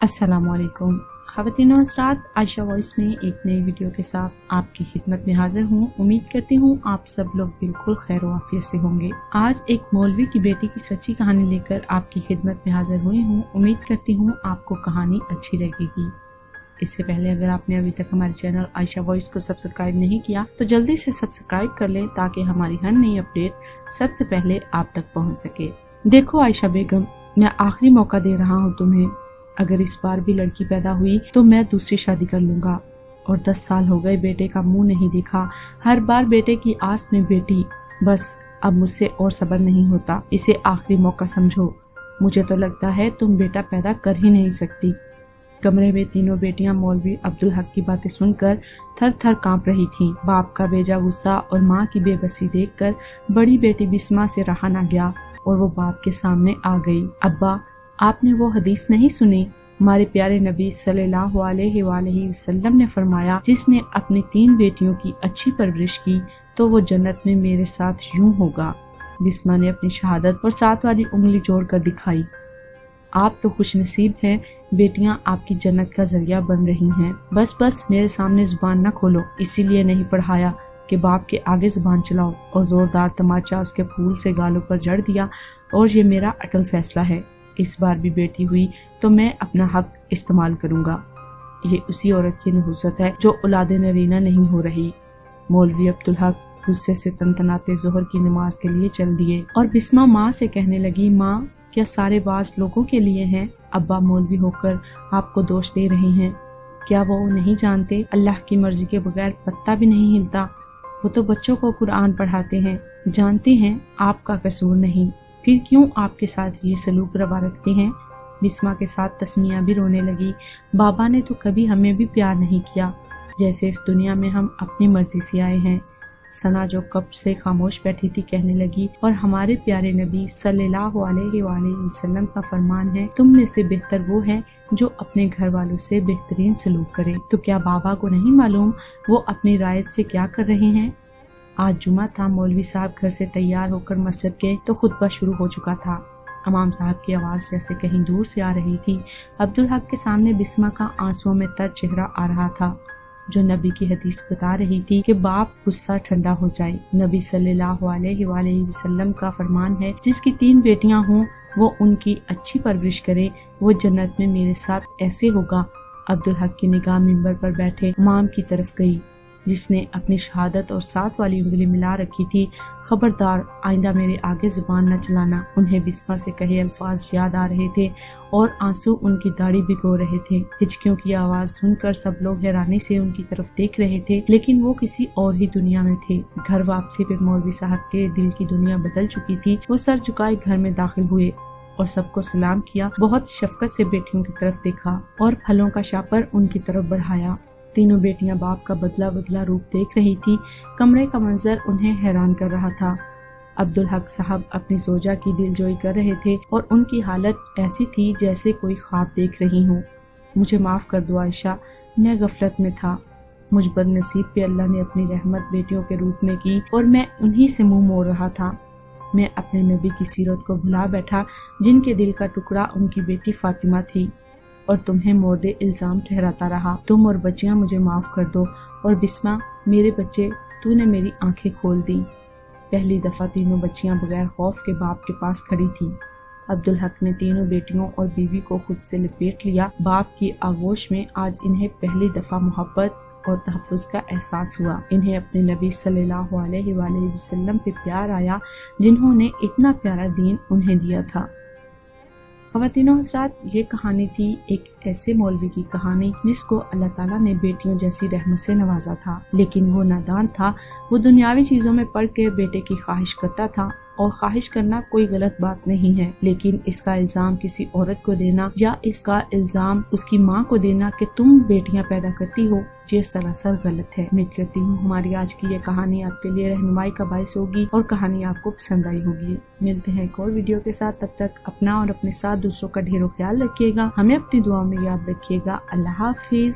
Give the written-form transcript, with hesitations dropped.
अस्सलामुअलैकुम ख़वातीन और हज़रात, आयशा वॉइस में एक नई वीडियो के साथ आपकी खिदमत में हाजिर हूँ। उम्मीद करती हूँ आप सब लोग बिल्कुल खैर व आफियत से होंगे। आज एक मौलवी की बेटी की सच्ची कहानी लेकर आपकी खिदमत में हाजिर हुई हूँ। उम्मीद करती हूँ आपको कहानी अच्छी लगेगी। इससे पहले अगर आपने अभी तक हमारे चैनल आयशा वॉइस को सब्सक्राइब नहीं किया तो जल्दी से सब्सक्राइब कर लें ताकि हमारी हर नई अपडेट सबसे पहले आप तक पहुँच सके। देखो आयशा बेगम, मैं आखिरी मौका दे रहा हूँ तुम्हें। अगर इस बार भी लड़की पैदा हुई तो मैं दूसरी शादी कर लूंगा। और 10 साल हो गए बेटे का मुंह नहीं देखा। हर बार बेटे की आस में बेटी। बस अब मुझसे और सब्र नहीं होता। इसे आखिरी मौका समझो। मुझे तो लगता है तुम बेटा पैदा कर ही नहीं सकती। कमरे में तीनों बेटियां मौलवी अब्दुल हक की बातें सुनकर थर थर कांप रही थीं। बाप का बेजा गुस्सा और माँ की बेबसी देखकर बड़ी बेटी बिस्मा से रहा न गया और वो बाप के सामने आ गई। अब्बा, आपने वो हदीस नहीं सुनी? हमारे प्यारे नबी सल्लल्लाहु अलैहि वसल्लम ने फरमाया, जिसने अपनी 3 बेटियों की अच्छी परवरिश की तो वो जन्नत में मेरे साथ यूं होगा। बिस्मा ने अपनी शहादत और 7 वाली उंगली जोड़कर दिखाई। आप तो खुश नसीब हैं, बेटियां आपकी जन्नत का जरिया बन रही हैं। बस मेरे सामने जुबान न खोलो। इसीलिए नहीं पढ़ाया कि बाप के आगे जुबान चलाओ। और जोरदार तमाचा उसके फूल से गालों पर जड़ दिया। और ये मेरा अटल फैसला है, इस बार भी बेटी हुई तो मैं अपना हक इस्तेमाल करूंगा। ये उसी औरत की नहुसत है जो औलादे नरीना नहीं हो रही। मौलवी अब्दुल हक गुस्से से तनतनाते जोहर की नमाज के लिए चल दिए और बिस्मा माँ से कहने लगी, माँ, क्या सारे बास लोगों के लिए हैं? अब्बा मौलवी होकर आपको दोष दे रहे हैं। क्या वो नहीं जानते अल्लाह की मर्जी के बगैर पत्ता भी नहीं हिलता? वो तो बच्चों को कुरान पढ़ाते हैं। जानते हैं आपका कसूर नहीं, फिर क्यों आपके साथ ये सलूक रवा रखते हैं? बिस्मा के साथ तस्मिया भी रोने लगी। बाबा ने तो कभी हमें भी प्यार नहीं किया, जैसे इस दुनिया में हम अपनी मर्जी से आए हैं। सना जो कब से खामोश बैठी थी कहने लगी, और हमारे प्यारे नबी सल्लल्लाहु अलैहि वसल्लम का फरमान है, तुम में से बेहतर वो है जो अपने घर वालों से बेहतरीन सलूक करे। तो क्या बाबा को नहीं मालूम वो अपनी रायत से क्या कर रहे हैं? आज जुमा था। मौलवी साहब घर से तैयार होकर मस्जिद गए तो खुतबा शुरू हो चुका था। इमाम साहब की आवाज जैसे कहीं दूर से आ रही थी। अब्दुल हक के सामने बिस्मा का आंसुओं में तर चेहरा आ रहा था, जो नबी की हदीस बता रही थी कि बाप गुस्सा ठंडा हो जाए। नबी सल्लल्लाहु अलैहि वसल्लम का फरमान है, जिसकी 3 बेटियां हों वो उनकी अच्छी परवरिश करे, वो जन्नत में मेरे साथ ऐसे होगा। अब्दुल हक की निगाह मिंबर पर बैठे इमाम की तरफ गई, जिसने अपनी शहादत और 7 वाली उंगली मिला रखी थी। खबरदार, आइंदा मेरे आगे जुबान न चलाना। उन्हें बिस्मा से कहे अल्फाज याद आ रहे थे और आंसू उनकी दाढ़ी भिगो रहे थे। हिचकियों की आवाज सुनकर सब लोग हैरानी से उनकी तरफ देख रहे थे, लेकिन वो किसी और ही दुनिया में थे। घर वापसी पे मौलवी साहब के दिल की दुनिया बदल चुकी थी। वो सर झुकाए घर में दाखिल हुए और सबको सलाम किया। बहुत शफकत से बेटियों की तरफ देखा और फलों का शापर उनकी तरफ बढ़ाया। तीनों बेटियां बाप का बदला बदला रूप देख रही थी। कमरे का मंजर उन्हें हैरान कर रहा था। अब्दुल हक साहब अपनी जोजा की दिलजोई कर रहे थे और उनकी हालत ऐसी थी जैसे कोई ख्वाब देख रही हूँ। मुझे माफ कर दो आयशा, मैं गफलत में था। मुझ बदनसीब पे अल्लाह ने अपनी रहमत बेटियों के रूप में की और मैं उन्हीं से मुंह मोड़ रहा था। मैं अपने नबी की सीरत को भुला बैठा, जिनके दिल का टुकड़ा उनकी बेटी फातिमा थी, और तुम्हें मोर्दे इल्जाम ठहराता रहा। तुम और बच्चियां मुझे माफ कर दो। और बिस्मा, मेरे बच्चे, तूने मेरी आंखें खोल दी। पहली दफा तीनों बच्चियां बगैर खौफ के बाप के पास खड़ी थीं। अब्दुल हक ने तीनों बेटियों और बीवी को खुद से लपेट लिया। बाप की आगोश में आज इन्हें पहली दफा मोहब्बत और तहफ़्फ़ुज़ का एहसास हुआ। इन्हें अपने नबी सल्लल्लाहु अलैहि वसल्लम पे प्यार आया, जिन्होंने इतना प्यारा दीन उन्हें दिया था। ख़वातीनो हज़रात, ये कहानी थी एक ऐसे मौलवी की कहानी जिसको अल्लाह ताला ने बेटियों जैसी रहमत से नवाजा था, लेकिन वो नादान था। वो दुनियावी चीजों में पड़ के बेटे की ख्वाहिश करता था, और ख्वाहिश करना कोई गलत बात नहीं है, लेकिन इसका इल्जाम किसी औरत को देना या इसका इल्जाम उसकी माँ को देना कि तुम बेटियां पैदा करती हो, ये सरासर गलत है। उम्मीद करती हूँ हमारी आज की ये कहानी आपके लिए रहनुमाई का बाइस होगी और कहानी आपको पसंद आई होगी। मिलते हैं एक और वीडियो के साथ। तब तक अपना और अपने साथ दूसरों का ढेरों ख्याल रखिएगा। हमें अपनी दुआ में याद रखिएगा। अल्लाह हाफिज।